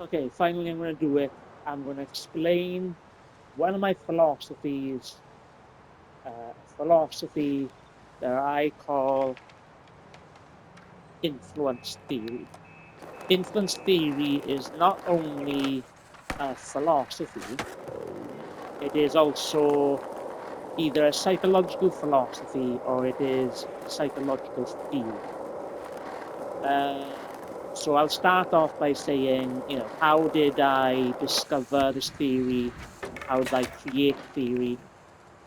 Okay, finally I'm going to do it. I'm going to explain one of my philosophies, a philosophy that I call influence theory. Influence theory is not only a philosophy, it is also either a psychological philosophy or it is a psychological theory. Uh, so I'll start off by saying, how did I discover this theory? How did I create the theory?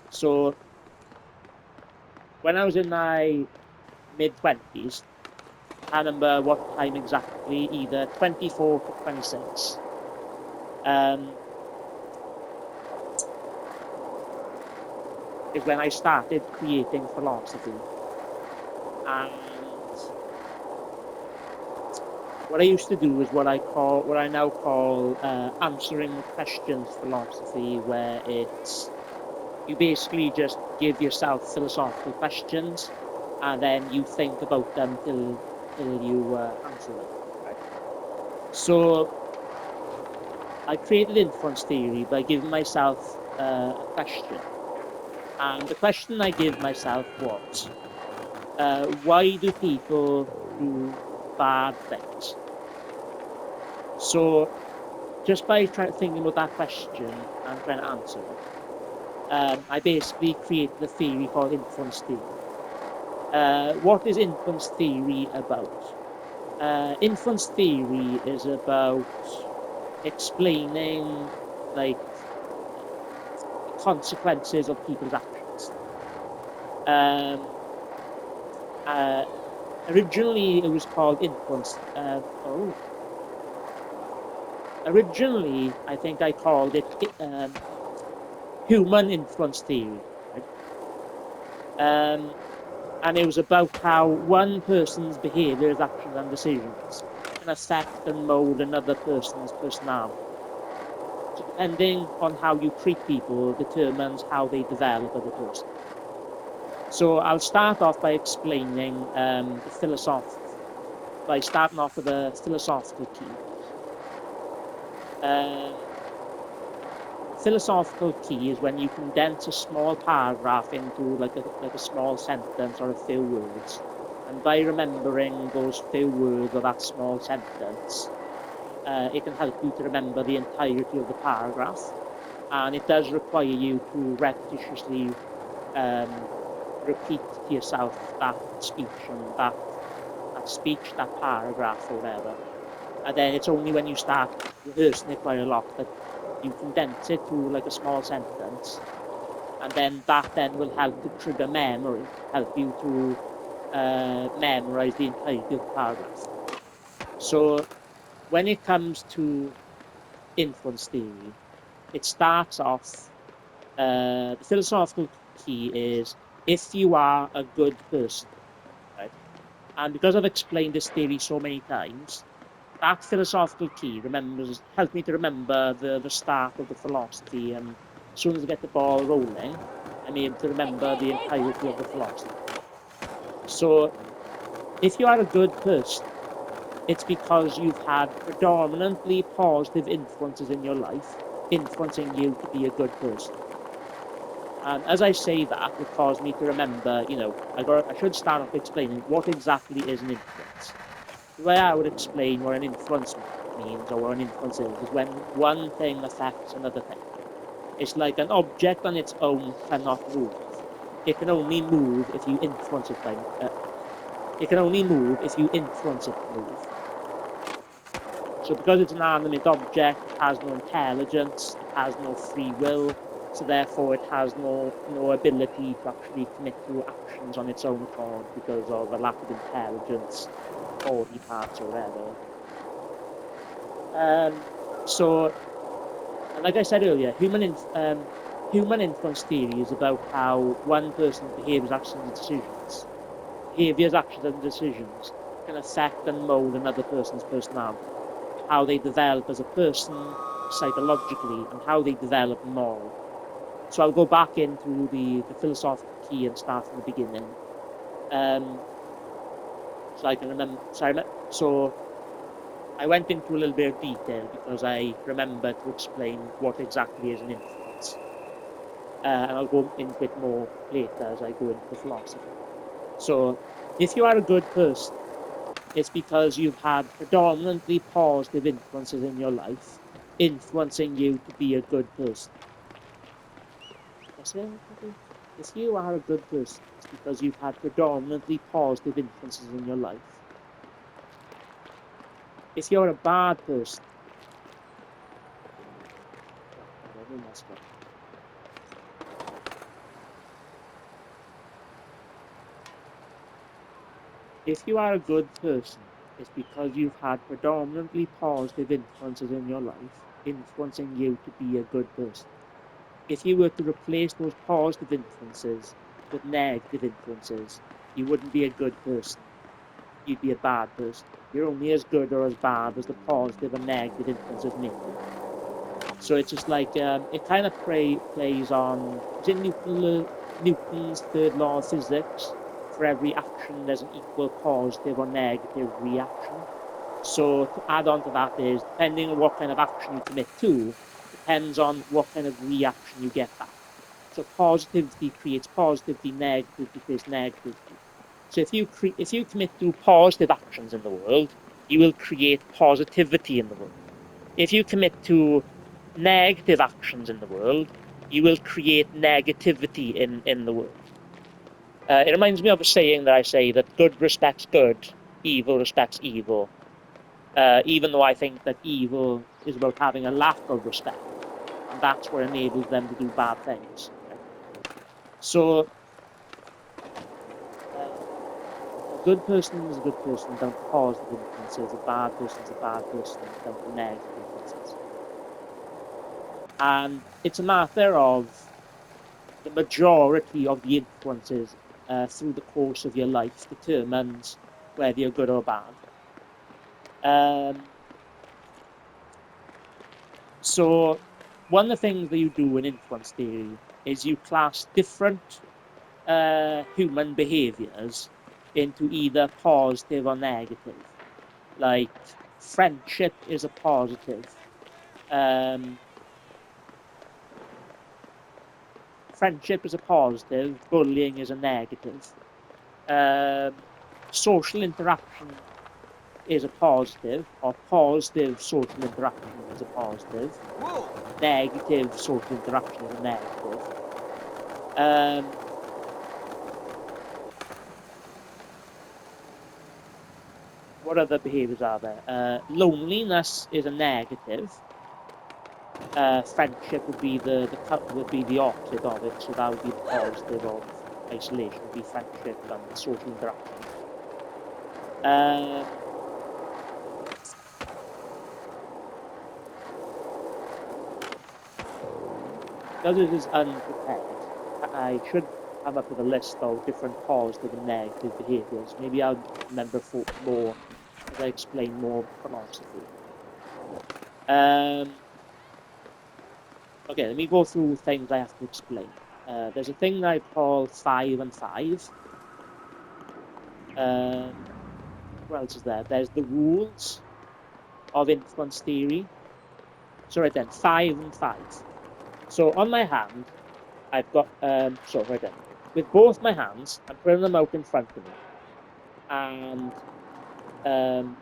So when I was in my mid-20s, I can't remember what time exactly, either 24 to 26, um, is when I started creating philosophy. And what I used to do is what I now call answering the questions philosophy, where you basically just give yourself philosophical questions and then you think about them till you answer them. Right? So I created influence theory by giving myself a question. And the question I gave myself was, why do people do bad things? So just by thinking about that question and trying to answer it, I basically created a theory called influence theory. What is influence theory about? Influence theory is about explaining like the consequences of people's actions. Um, uh, Originally, it was called influence. Originally, I think I called it human influence theory. Right? And it was about how one person's behaviors, actions, and decisions can affect and mold another person's personality. So depending on how you treat people determines how they develop as a person. So I'll start off by explaining by starting off with a philosophical key. Philosophical key is when you condense a small paragraph into like a small sentence or a few words. And by remembering those few words or that small sentence, it can help you to remember the entirety of the paragraph. And it does require you to repetitiously repeat to yourself that speech and that paragraph or whatever. And then it's only when you start rehearsing it quite a lot that you condense it to like a small sentence. And then that then will help to trigger memory, help you to memorize the entirety of the paragraph. So when it comes to influence theory, it starts off, the philosophical key is if you are a good person, right? And because I've explained this theory so many times, that philosophical key helped me to remember the start of the philosophy. And as soon as I get the ball rolling, I'm able to remember the entirety of the philosophy. So if you are a good person, it's because you've had predominantly positive influences in your life, influencing you to be a good person. And as I say that, it caused me to remember, I should start off explaining what exactly is an influence. The way I would explain what an influence means or what an influence is when one thing affects another thing. It's like an object on its own cannot move. It can only move if you influence it it can only move if you influence it to move. So because it's an animate object, it has no intelligence, it has no free will, so therefore it has no ability to actually commit to actions on its own accord because of a lack of intelligence, body parts or whatever. So, like I said earlier, human influence theory is about how one person's behaviors, actions, and decisions can affect and mold another person's personality, how they develop as a person psychologically, and how they develop morally. So I'll go back into the philosophical key and start from the beginning. So I can remember. So I went into a little bit of detail because I remember to explain what exactly is an influence. And I'll go into it more later as I go into the philosophy. So, if you are a good person, it's because you've had predominantly positive influences in your life, influencing you to be a good person. If you are a good person, it's because you've had predominantly positive influences in your life. If you're a bad person, if you are a good person, it's because you've had predominantly positive influences in your life, influencing you to be a good person. If you were to replace those positive influences with negative influences, you wouldn't be a good person. You'd be a bad person. You're only as good or as bad as the positive and negative influences make you. So it's just like it kind of plays on. Is it Newton's third law of physics? For every action, there's an equal positive or negative reaction. So to add on to that is, depending on what kind of action you commit to, depends on what kind of reaction you get back. So positivity creates positivity, negativity creates negativity. So if you commit to positive actions in the world, you will create positivity in the world. If you commit to negative actions in the world, you will create negativity in the world. It reminds me of a saying that I say that good respects good, evil respects evil. Even though I think that evil is about having a lack of respect, and that's what enables them to do bad things. Right? So a good person is a good person down to positive influences. A bad person is a bad person down to negative influences. And it's a matter of the majority of the influences through the course of your life determines whether you're good or bad. So one of the things that you do in influence theory is you class different human behaviors into either positive or negative. Like friendship is a positive. Um, Friendship is a positive. Bullying is a negative. Um, Social interaction is a positive, or positive social interaction is a positive. Whoa. Negative social interaction is a negative. What other behaviors are there? Loneliness is a negative. Friendship would be the opposite of it, so that would be the positive of isolation, would be friendship and social interaction. Because it is unprepared, I should come up with a list of different positive and negative behaviors. Maybe I'll remember more as I explain more philosophy. Okay, let me go through things I have to explain. There's a thing that I call 5 and 5. What else is there? There's the rules of influence theory. So right then, 5 and 5. So on my hand, I've got, so right then, with both my hands, I'm putting them out in front of me. And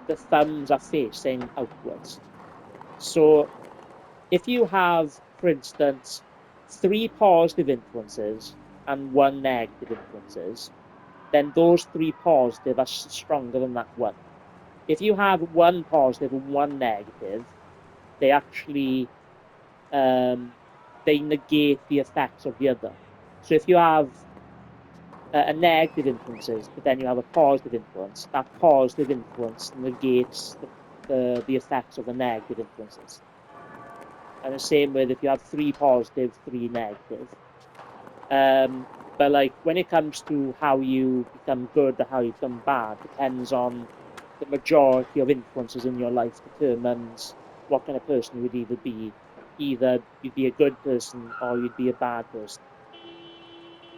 the thumbs are facing outwards. So if you have, for instance, 3 positive influences and 1 negative influences, then those 3 positive are stronger than that one. If you have 1 positive and 1 negative, they actually they negate the effects of the other. So if you have a negative influences, but then you have a positive influence, that positive influence negates the effects of the negative influences. And the same with if you have 3 positive, 3 negative. But like when it comes to how you become good or how you become bad, depends on the majority of influences in your life determines what kind of person you would either be. Either you'd be a good person or you'd be a bad person.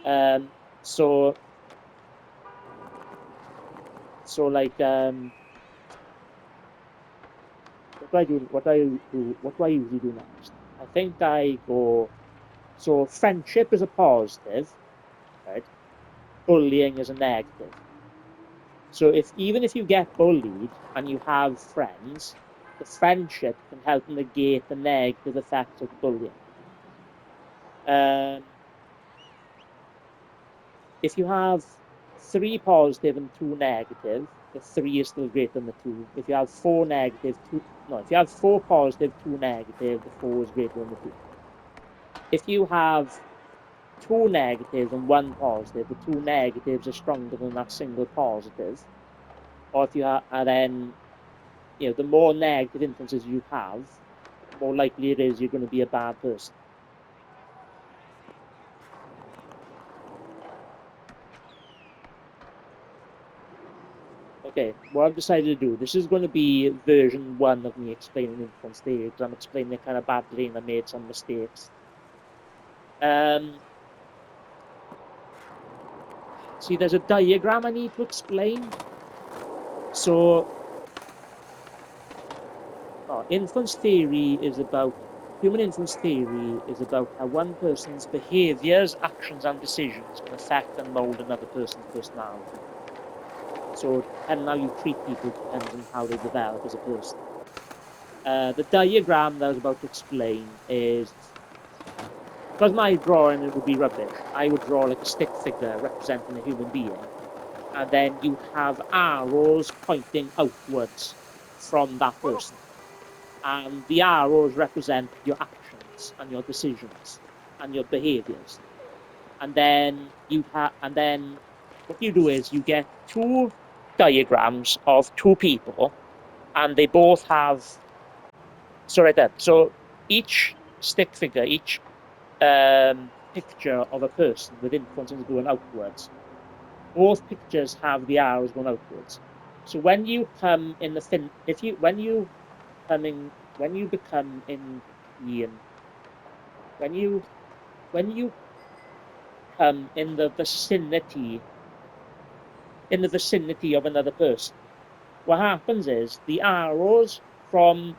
Um, so so like what do I do? What do I do? What do I usually do next? I think I go. So friendship is a positive, right? Bullying is a negative. So even if you get bullied and you have friends, the friendship can help negate the negative effects of the bullying. Um, if you have three positive and two negative, the three is still greater than the two. If you have four negative, two no, if you have four positive, two negative, the four is greater than the two. If you have two negatives and one positive, the two negatives are stronger than that single positive. Or if you have, and then the more negative influences you have, the more likely it is you're going to be a bad person. Okay, what I've decided to do, this is going to be version 1 of me explaining influence theory, because I'm explaining it kind of badly and I made some mistakes. See, there's a diagram I need to explain. So, influence theory is about, human influence theory is about how one person's behaviors, actions, and decisions can affect and mold another person's personality. So, depending on how you treat people depends on how they develop as a person. The diagram that I was about to explain is, because my drawing it would be rubbish, I would draw like a stick figure representing a human being, and then you'd have arrows pointing outwards from that person. And the arrows represent your actions and your decisions and your behaviors. And then what you do is you get two diagrams of two people, and they both have, so right there. So each stick figure, each picture of a person with influences going outwards, both pictures have the arrows going outwards. So when you come in the fin, if you when you become in the when you come in the vicinity of another person, what happens is the arrows from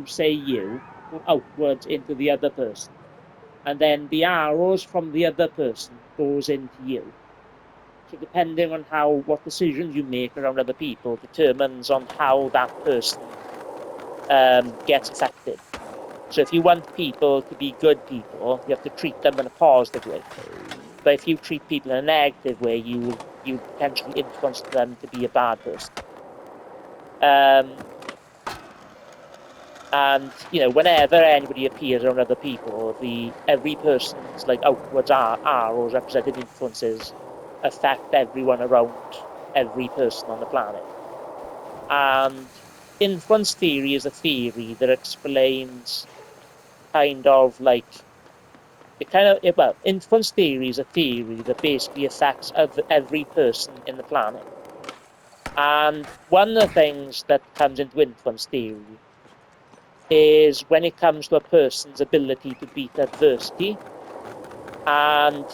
say you go outwards into the other person, and then the arrows from the other person goes into you. So depending on what decisions you make around other people determines on how that person gets affected. So if you want people to be good people, you have to treat them in a positive way. But if you treat people in a negative way, you potentially influence them to be a bad person. And whenever anybody appears around other people, every person's like outwards arrows representing influences affect everyone around every person on the planet. And influence theory is a theory that explains kind of like influence theory is a theory that basically affects every person in the planet. And one of the things that comes into influence theory is when it comes to a person's ability to beat adversity. And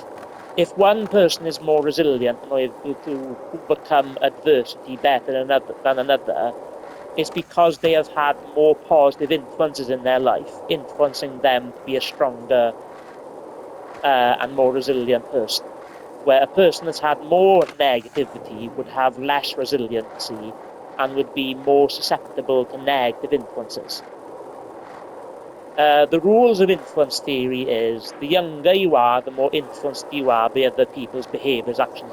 if one person is more resilient and able to overcome adversity better than another, it's because they have had more positive influences in their life, influencing them to be a stronger and more resilient person. Where a person that's had more negativity would have less resiliency and would be more susceptible to negative influences. The rules of influence theory is the younger you are, the more influenced you are by other people's behaviors, actions,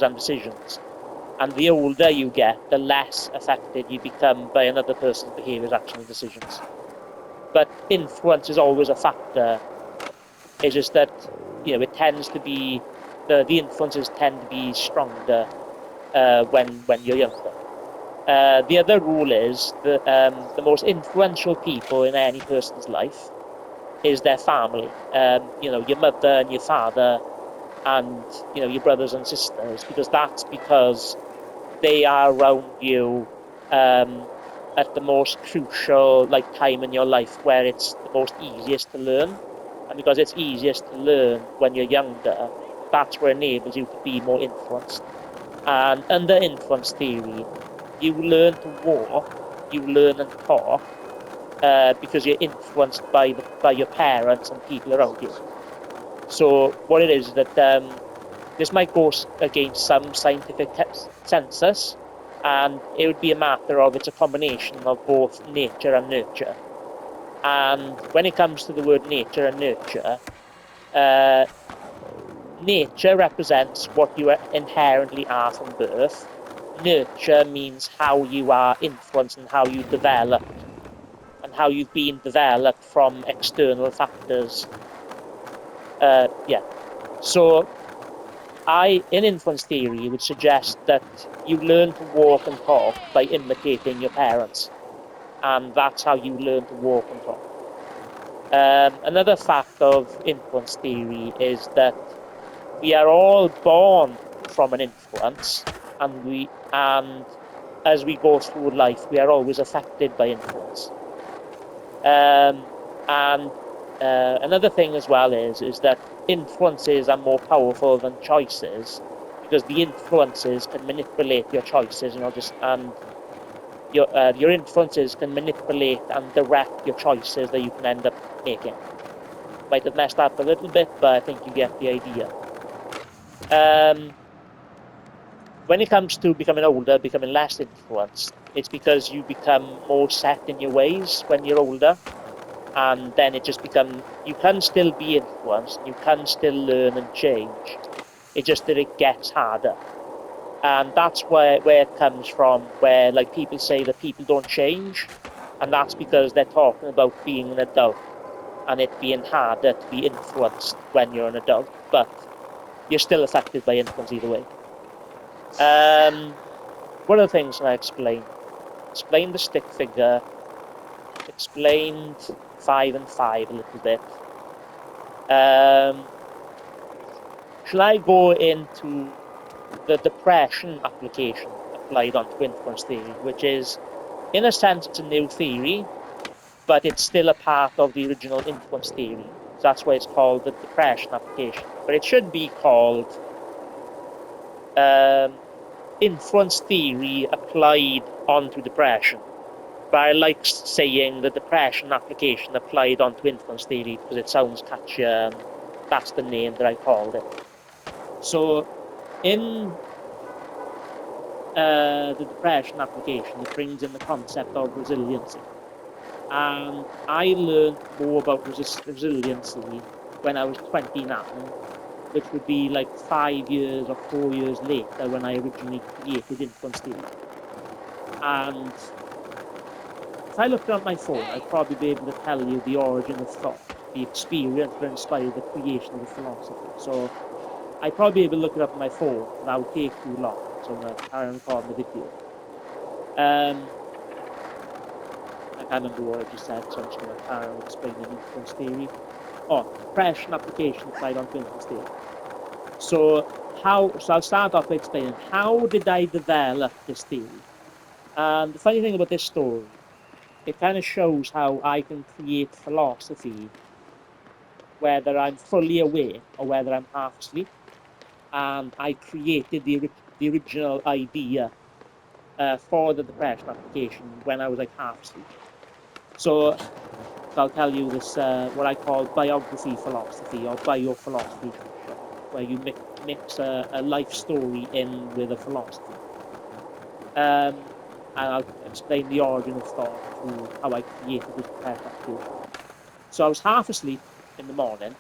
and decisions. And the older you get, the less affected you become by another person's behaviors, actions, and decisions. But influence is always a factor. It's just that it tends to be the influences tend to be stronger when you're younger. The other rule is that the most influential people in any person's life is their family. Your mother and your father, and your brothers and sisters, because they are around you at the most crucial time in your life where it's the most easiest to learn. And because it's easiest to learn when you're younger, that's what enables you to be more influenced. And under influence theory, you learn to walk you learn and talk because you're influenced by your parents and people around you. So what it is that this might go against some scientific census, and it would be a matter of it's a combination of both nature and nurture. And when it comes to the word nature and nurture, nature represents what you inherently are from birth. Nurture means how you are influenced and how you develop and how you've been developed from external factors. So in influence theory, would suggest that you learn to walk and talk by imitating your parents, and that's how you learn to walk and talk. Another fact of influence theory is that we are all born from an influence, and as we go through life, we are always affected by influence. And another thing as well is that influences are more powerful than choices, because the influences can manipulate your choices, and your influences can manipulate and direct your choices that you can end up making. Might have messed up a little bit, but I think you get the idea. When it comes to becoming older, becoming less influenced, it's because you become more set in your ways when you're older. And then it just becomes, you can still be influenced, you can still learn and change. It's just that it gets harder. And that's where it comes from, where like people say that people don't change. And that's because they're talking about being an adult and it being harder to be influenced when you're an adult. But you're still affected by influence either way. One of the things I explained the stick figure, explained 5 and 5 a little bit. Shall I go into the depression application applied onto influence theory, which is, in a sense, it's a new theory, but it's still a part of the original influence theory. So that's why it's called the depression application. But it should be called influence theory applied onto depression. But I like saying the depression application applied onto influence theory because it sounds catchier, and that's the name that I called it. So in the depression application, it brings in the concept of resiliency. And I learned more about resiliency when I was 29, which would be like 5 years or 4 years later when I originally created influence theory. And if I looked at my phone, I'd probably be able to tell you the origin of thought, the experience that inspired the creation of the philosophy. So I'd probably be able to look it up on my phone, and that would take too long. So I'm going to carry on recording the video. I can't remember what I just said, so I'm just going to carry on explaining influence theory. Depression application applied onto influence theory. So I'll start off by explaining how did I develop this theory. And the funny thing about this story, it kind of shows how I can create philosophy whether I'm fully awake or whether I'm half asleep. And I created the original idea for the depression application when I was like half asleep. So I'll tell you this, what I call biography philosophy or biophilosophy, where you mix a life story in with a philosophy. And I'll explain the origin of thought to how I created this depression application. So I was half asleep in the morning,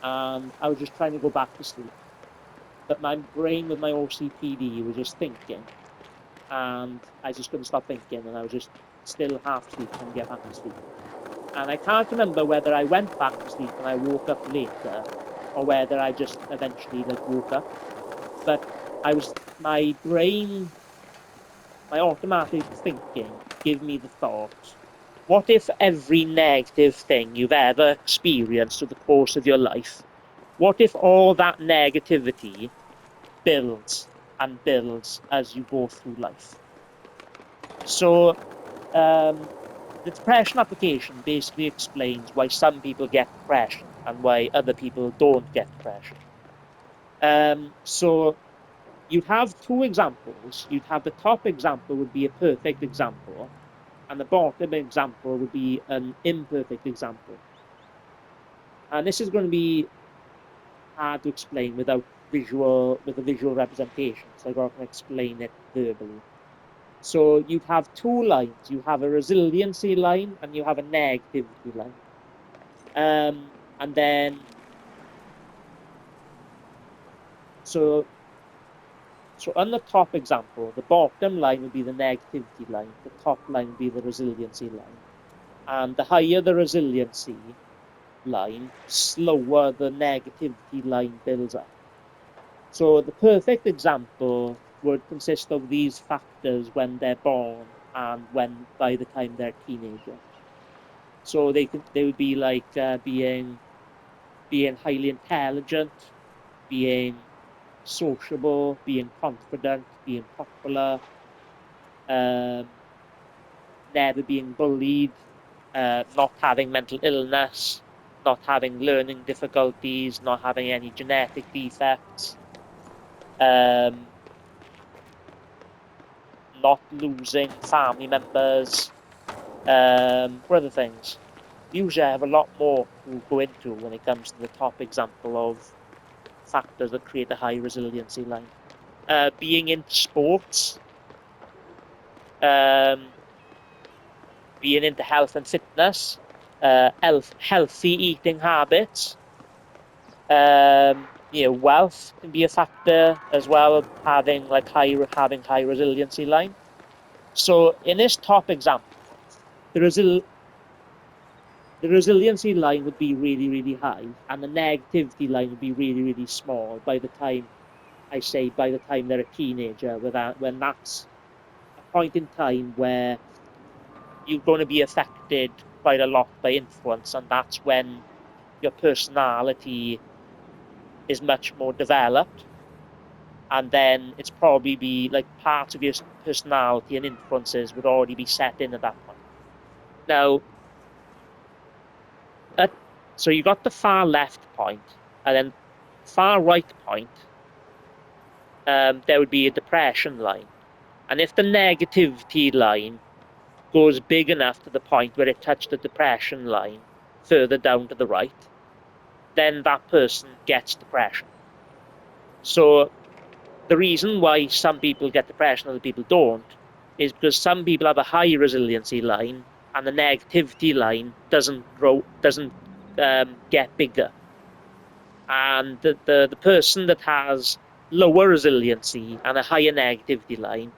and I was just trying to go back to sleep. But my brain with my OCPD was just thinking, and I just couldn't stop thinking, and I was just still half asleep and get back to sleep. And I can't remember whether I went back to sleep and I woke up later, or whether I just eventually woke up. But my brain, my automatic thinking gave me the thought, what if every negative thing you've ever experienced through the course of your life, what if all that negativity builds and builds as you go through life? So the depression application basically explains why some people get depression and why other people don't get depression. So you'd have two examples. You'd have the top example would be a perfect example, And the bottom example would be an imperfect example. And this is going to be hard to explain with a visual representation, so I'm going to explain it verbally. So you'd have two lines. You have a resiliency line and you have a negativity line. And then, so on the top example, the bottom line would be the negativity line. The top line would be the resiliency line. And the higher the resiliency line, slower the negativity line builds up. So the perfect example would consist of these factors when they're born and when by the time they're a teenager. So they would be like being highly intelligent, being sociable, being confident, being popular, um, never being bullied, not having mental illness, not having learning difficulties, not having any genetic defects, not losing family members, what other things? Usually I have a lot more to go into when it comes to the top example of factors that create a high resiliency line. Being in sports, um, being into health and fitness, healthy eating habits, wealth can be a factor as well, having high resiliency line. So in this top example, the resiliency line would be really, really high, and the negativity line would be really, really small by the time they're a teenager, when that's a point in time where you're going to be affected quite a lot by influence, and that's when your personality is much more developed. And then it's probably be like part of your personality and influences would already be set in at that point. Now, so you got the far left point, and then far right point, there would be a depression line. And if the negativity line goes big enough to the point where it touched the depression line further down to the right, then that person gets depression. So the reason why some people get depression and other people don't is because some people have a high resiliency line and the negativity line doesn't get bigger. And the person that has lower resiliency and a higher negativity line,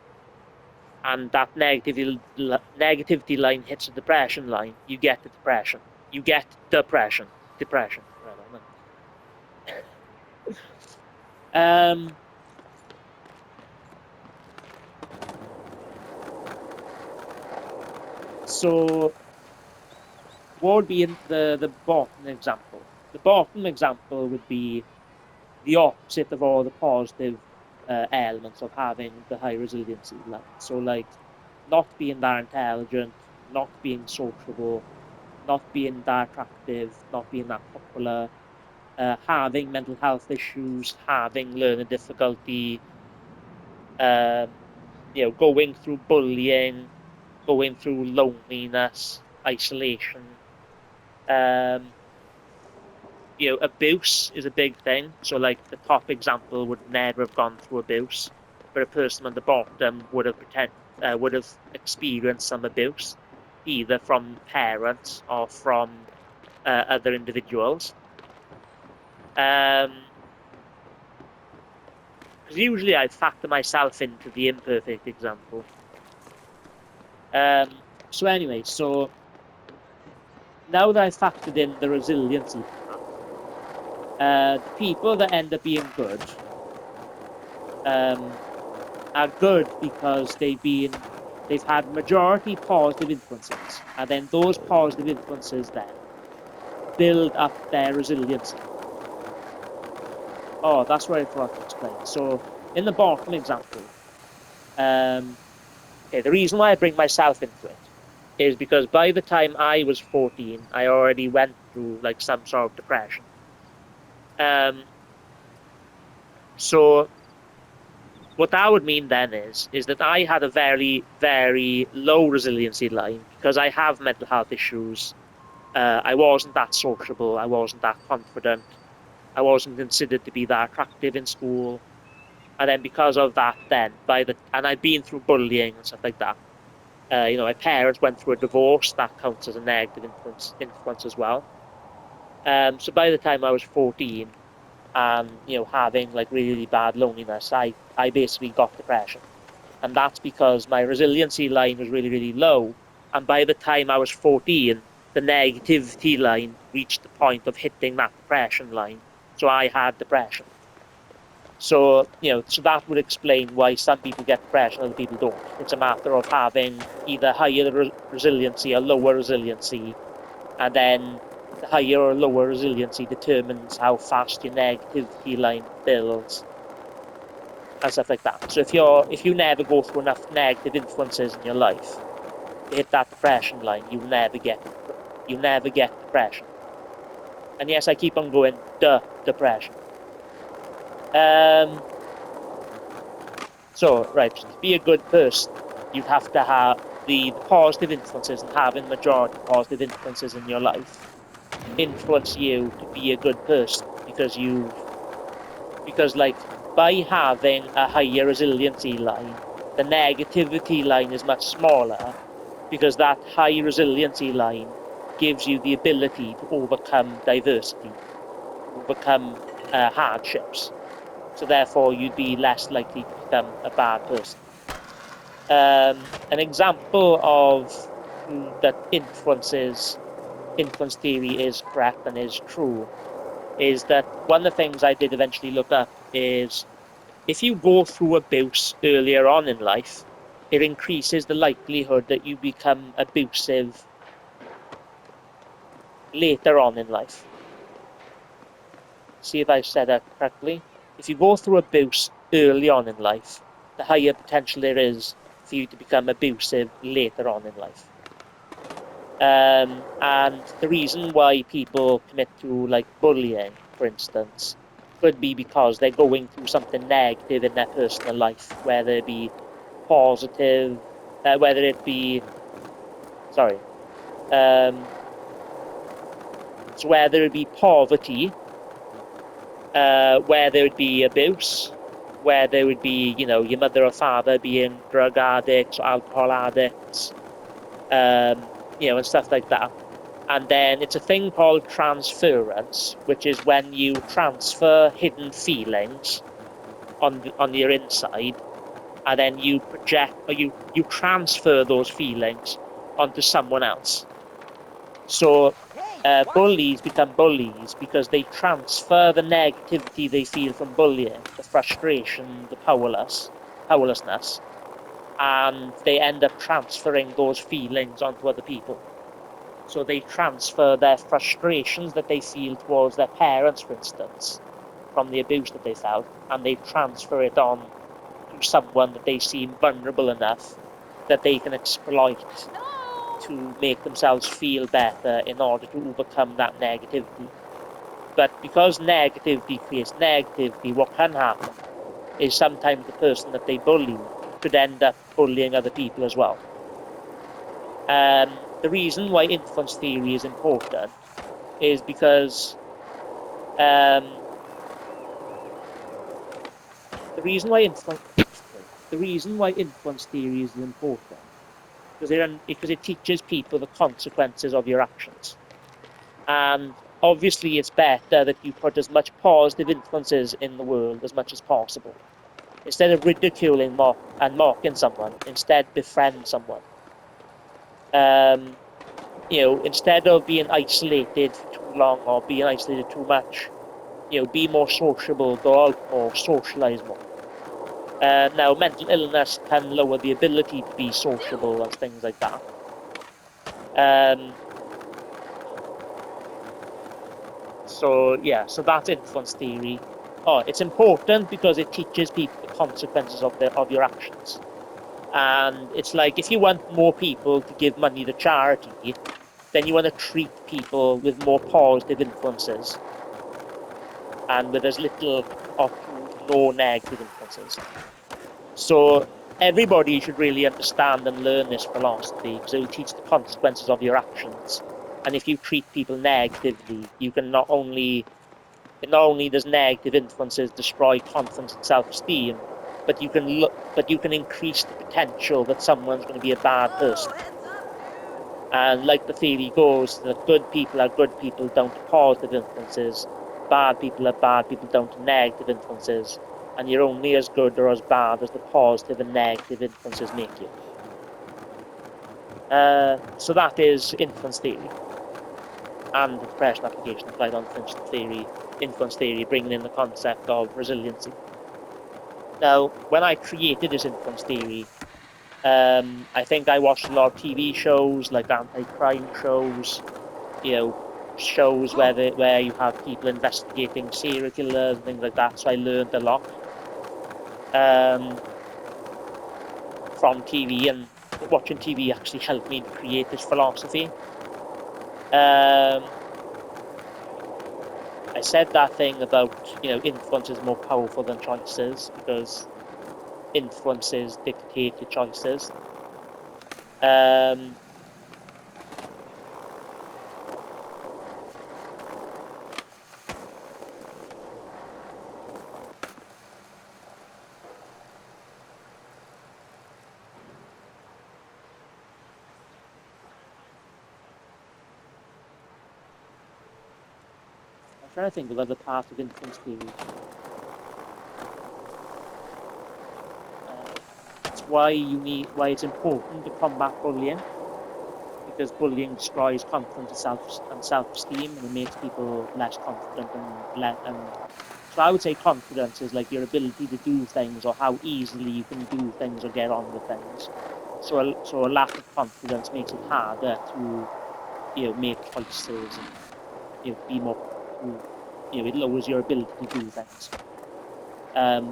and that negativity line hits the depression line, you get the depression. You get depression. Depression. So what would be in the bottom example? The bottom example would be the opposite of all the positive elements of having the high resiliency line. So like not being that intelligent, not being sociable, not being that attractive, not being that popular, having mental health issues, having learning difficulty, um, going through bullying, going through loneliness, isolation. Um, Abuse is a big thing. So like the top example would never have gone through abuse, but a person on the bottom would have experienced some abuse, either from parents or from other individuals. Because usually I factor myself into the imperfect example. So anyway, so now that I've factored in the resiliency part, the people that end up being good are good because they've had majority positive influences, and then those positive influences then build up their resiliency. Oh, that's what I forgot to explain. So in the bottom example, the reason why I bring myself into it is because by the time I was 14, I already went through like some sort of depression. So what that would mean then is that I had a very, very low resiliency line because I have mental health issues. I wasn't that sociable. I wasn't that confident. I wasn't considered to be that attractive in school. And then because of that, and I'd been through bullying and stuff like that. My parents went through a divorce. That counts as a negative influence as well. So by the time I was 14, and having like really bad loneliness, I basically got depression, and that's because my resiliency line was really, really low. And by the time I was 14, the negativity line reached the point of hitting that depression line, so I had depression. So that would explain why some people get depression, other people don't. It's a matter of having either higher resiliency or lower resiliency, and then the higher or lower resiliency determines how fast your negativity line builds and stuff like that. So if you never go through enough negative influences in your life to hit that depression line, you never get depression. And yes, I keep on going, depression. So right, to be a good person, you'd have to have the positive influences, and having majority positive influences in your life influence you to be a good person because like by having a higher resiliency line, the negativity line is much smaller because that high resiliency line gives you the ability to overcome diversity, overcome hardships. So therefore, you'd be less likely to become a bad person. An example of that influence theory is correct and is true is that one of the things I did eventually look up is if you go through abuse earlier on in life, it increases the likelihood that you become abusive later on in life. See if I said that correctly. If you go through abuse early on in life, the higher potential there is for you to become abusive later on in life. And the reason why people commit to like bullying, for instance, could be because they're going through something negative in their personal life, whether it be positive, whether it be, sorry, so whether it be poverty, whether it be abuse, whether it would be, your mother or father being drug addicts or alcohol addicts, and stuff like that. And then it's a thing called transference, which is when you transfer hidden feelings on your inside, and then you project or you transfer those feelings onto someone else. So bullies become bullies because they transfer the negativity they feel from bullying, the frustration, the powerlessness, and they end up transferring those feelings onto other people. So they transfer their frustrations that they feel towards their parents, for instance, from the abuse that they felt, and they transfer it on to someone that they seem vulnerable enough that they can exploit to make themselves feel better in order to overcome that negativity. But because negativity creates negativity, what can happen is sometimes the person that they bully could end up bullying other people as well. The reason why influence theory is important is because the reason why influence theory is important because it teaches people the consequences of your actions. And obviously, it's better that you put as much positive influences in the world as much as possible. Instead of ridiculing and mocking someone, instead befriend someone. Instead of being isolated for too long or being isolated too much, be more sociable, go out more, socialize more. Now, mental illness can lower the ability to be sociable and things like that. So that's influence theory. It's important because it teaches people the consequences of your actions. And it's like if you want more people to give money to charity, then you want to treat people with more positive influences and with as little or no negative influences. So everybody should really understand and learn this philosophy, because it will teach the consequences of your actions. And if you treat people negatively, you can not only does negative influences destroy confidence and self-esteem, but you can increase the potential that someone's going to be a bad person. And like the theory goes, that good people are good people down to positive influences, bad people are bad people down to negative influences, and you're only as good or as bad as the positive and negative influences make you. So that is influence theory, and the depression application applied on influence theory, bringing in the concept of resiliency. Now, when I created this influence theory, I think I watched a lot of TV shows, like anti-crime shows, shows where you have people investigating serial killers and things like that. So I learned a lot from TV, and watching TV actually helped me create this philosophy. I said that thing about influence is more powerful than choices, because influences dictate your choices. I'm trying to think of other parts of influence theory. That's why it's important to combat bullying, because bullying destroys confidence and self-esteem, and it makes people less confident and so I would say confidence is like your ability to do things, or how easily you can do things or get on with things. So a lack of confidence makes it harder to make choices, and be more it lowers your ability to do things.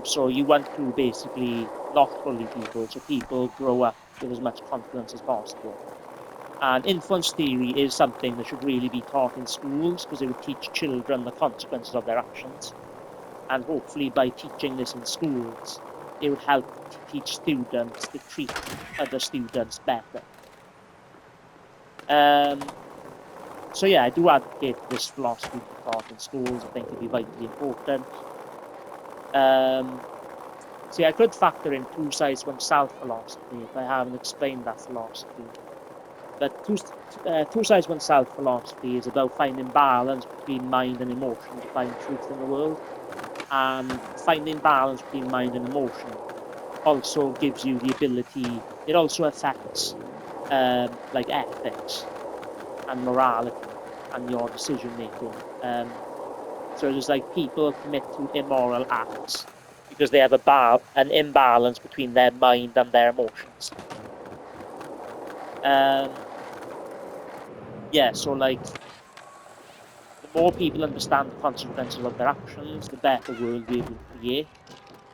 So you want to basically not bully people, so people grow up with as much confidence as possible. And influence theory is something that should really be taught in schools, because it would teach children the consequences of their actions. And hopefully by teaching this in schools, it would help to teach students to treat other students better. So yeah, I do advocate this philosophy to be taught in schools. I think it'd be vitally important. See, I could factor in two sides one self philosophy if I haven't explained that philosophy. But two sides one self philosophy is about finding balance between mind and emotion to find truth in the world. And finding balance between mind and emotion also gives you the ability, it also affects like ethics and morality and your decision making. So it's like people commit to immoral acts because they have an imbalance between their mind and their emotions. So like the more people understand the consequences of their actions, the better world we will create.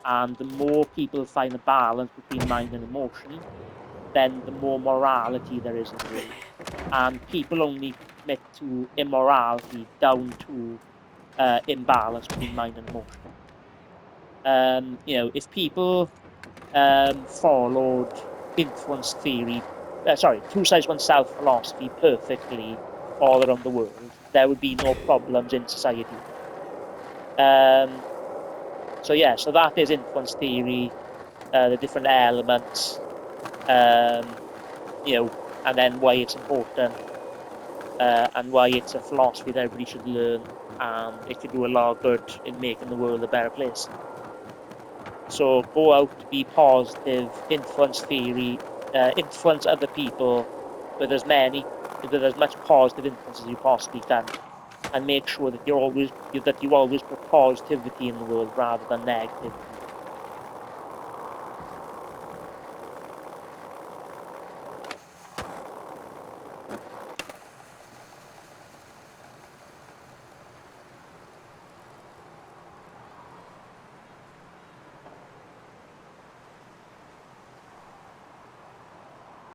And the more people find a balance between mind and emotion, then the more morality there is in the world. And people only commit to immorality down to imbalance between mind and emotion. If people followed influence theory, two sides one self philosophy perfectly all around the world, there would be no problems in society. So that is influence theory, the different elements, and then why it's important, and why it's a philosophy that everybody should learn, and it could do a lot of good in making the world a better place. So go out, be positive, influence theory, influence other people with as much positive influence as you possibly can, and make sure that you always put positivity in the world rather than negativity.